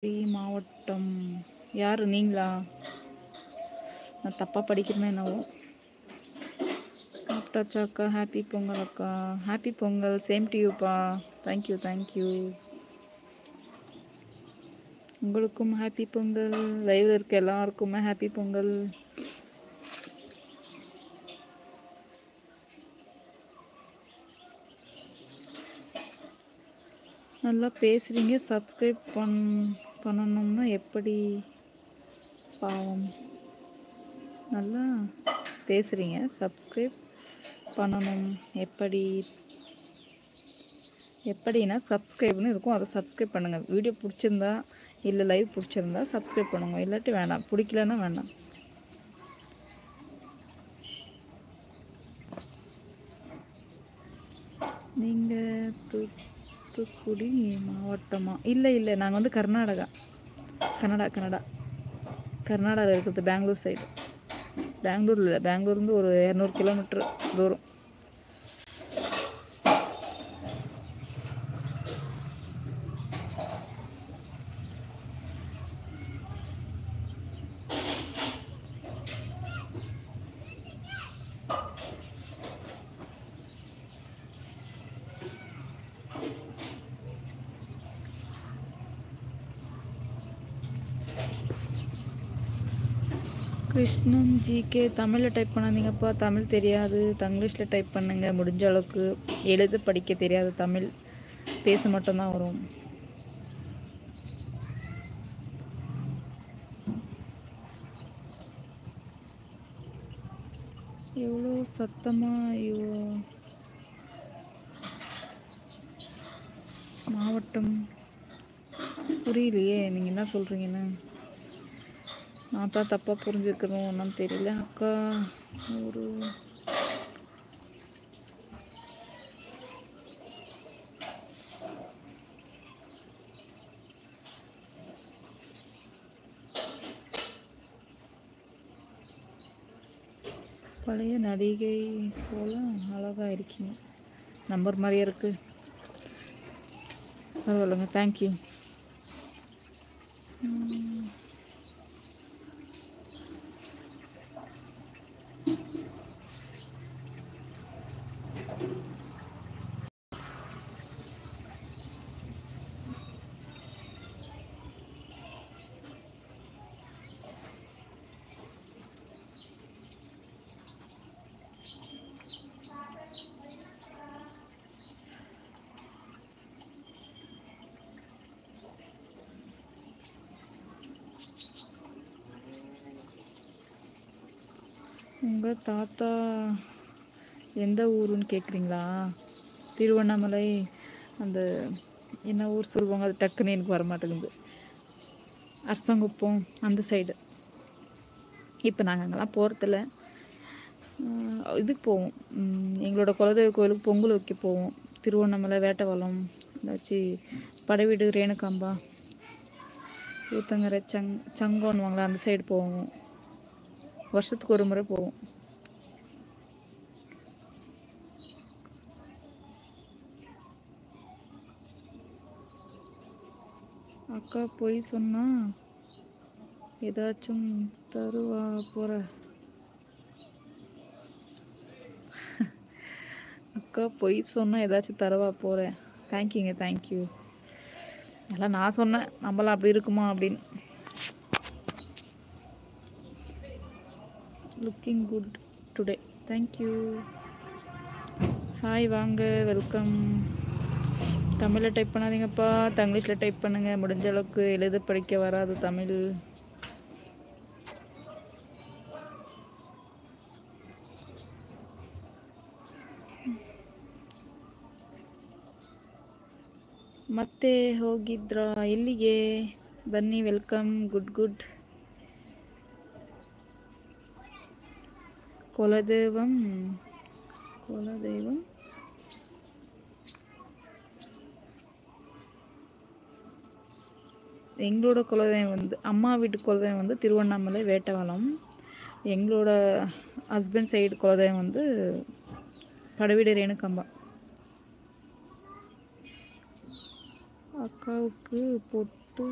மாவட்டம். யார் நீங்களா? நான் தப்பாக படிக்கிறேன்னு என்னவோ. சாப்பிட்டாச்சா அக்கா? ஹாப்பி பொங்கல் அக்கா. ஹாப்பி பொங்கல். சேம் டு யூப்பா. Thank you thank you. உங்களுக்கும் ஹாப்பி பொங்கல். லைவில் இருக்க எல்லாருக்குமே ஹாப்பி பொங்கல். நல்லா பேசுகிறீங்க. சப்ஸ்கிரைப் பண்ணணும்னா எப்படி? பாவம். நல்லா பேசுகிறீங்க. சப்ஸ்கிரைப் பண்ணணும் எப்படின்னா சப்ஸ்கிரைப்னு இருக்கும், அதை சப்ஸ்கிரைப் பண்ணுங்கள். வீடியோ பிடிச்சிருந்தா இல்லை லைவ் பிடிச்சிருந்தா சப்ஸ்கிரைப் பண்ணுங்க, இல்லாட்டி வேணாம். பிடிக்கலன்னா வேணாம். நீங்கள் தூத்துக்குடி மாவட்டமா? இல்லை இல்லை, நாங்கள் வந்து கர்நாடகா. கர்நாடகாவில் இருக்கிறது பெங்களூர் சைடு. பெங்களூர்லேருந்து ஒரு 200 கிலோமீட்டர் தூரம். கிருஷ்ணன் ஜிகே தமிழில் டைப் பண்ணாதீங்கப்பா. தமிழ் தெரியாது, தங்கிலீஷில் டைப் பண்ணுங்கள். முடிஞ்ச அளவுக்கு எழுத படிக்க தெரியாது, தமிழ் பேச மட்டும்தான் வரும். எவ்வளோ சத்தமாக மாவட்டம் புரியலையே, நீங்கள் என்ன சொல்கிறீங்கன்னு. நான் தான் தப்பாக புரிஞ்சுக்கணும், ஒன்றும் தெரியல அக்கா. ஒரு பழைய நடிகை போல் அழகாக இருக்கீங்க. நம்பர் மாதிரியே இருக்குது. பரவாயில்லைங்க, தேங்க்யூ. உங்கள் தாத்தா எந்த ஊருன்னு கேட்குறீங்களா? திருவண்ணாமலை. அந்த என்ன ஊர் சொல்லுவாங்க, அது டக்குன்னு எனக்கு வரமாட்டேங்குது. அரசங்குப்பம் அந்த சைடு. இப்போ நாங்கள் அங்கெல்லாம் போகிறதில்ல. இதுக்கு போவோம், எங்களோட குலதெய்வ கோயிலுக்கு பொங்கல் வைக்க போவோம். திருவண்ணாமலை, வேட்டவலம், ஏதாச்சு படைவீடு, ரேணுகாம்பா, ஊத்தங்கரை, சங்கோன்னுவாங்களா, அந்த சைடு போவோம். வருஷத்துக்கு ஒரு முறை போவோம். அக்கா பொய் சொன்னா ஏதாச்சும் தருவா போகிற? அக்கா பொய் சொன்னால் ஏதாச்சும் தரவா போகிறேன். தேங்க்யூங்க, தேங்க்யூ. எல்லாம் நான் சொன்னேன், நம்மளாம் அப்படி இருக்குமா அப்படின்னு. Looking good today. Thank you. Hi, வாங்க, வெல்கம். தமிழில் டைப் பண்ணாதீங்கப்பா, தங்கிலீஷில் டைப் பண்ணுங்கள். முடிஞ்ச அளவுக்கு எழுத படிக்க வராது தமிழ். ಮತ್ತೆ ಹೋಗಿದ್ರಾ? ಎಲ್ಲಿಗೆ? ಬನ್ನಿ, ವೆಲ್ಕಮ್. ಗುಡ್. குலதெய்வம் எங்களோட குலதெய்வம் வந்து அம்மா வீட்டு குலதெய்வம் வந்து திருவண்ணாமலை, வேட்டவலம். எங்களோட ஹஸ்பண்ட் சைடு குலதெய்வம் வந்து படைவீடு, ரேணுகாம்பா. அக்காவுக்கு பொட்டு